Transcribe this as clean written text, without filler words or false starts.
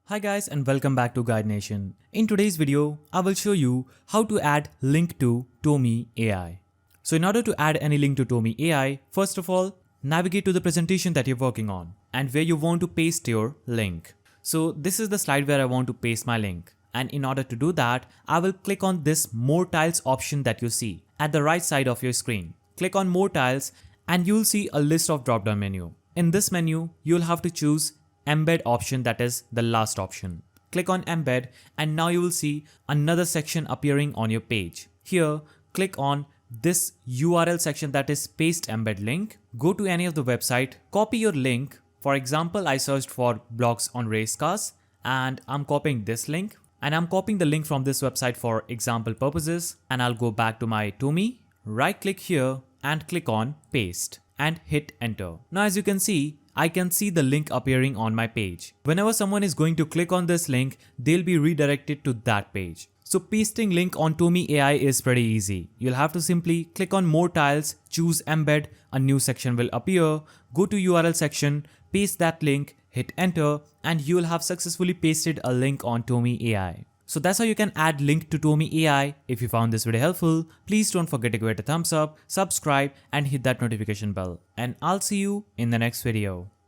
Hi guys and welcome back to Guide Nation. In today's video, I will show you how to add link to TOME AI. So in order to add any link to TOME AI, first of all, navigate to the presentation that you're working on and where you want to paste your link. So this is the slide where I want to paste my link. And in order to do that, I will click on this More Tiles option that you see at the right side of your screen. Click on More Tiles and you'll see a list of drop-down menu. In this menu, you'll have to choose Embed option, that is the last option. Click on Embed and now you will see another section appearing on your page. Here, click on this URL section, that is paste embed link. Go to any of the website, copy your link. For example, I searched for blogs on race cars and I'm copying this link. And I'm copying the link from this website for example purposes. And I'll go back to my TOME, right click here and click on paste and hit enter. Now as you can see, I can see the link appearing on my page. Whenever someone is going to click on this link, they'll be redirected to that page. So pasting link on TOME AI is pretty easy. You'll have to simply click on More Tiles, choose Embed, a new section will appear, go to URL section, paste that link, hit enter, and you'll have successfully pasted a link on TOME AI. So that's how you can add link to TOME AI. If you found this video helpful, please don't forget to give it a thumbs up, subscribe and hit that notification bell. And I'll see you in the next video.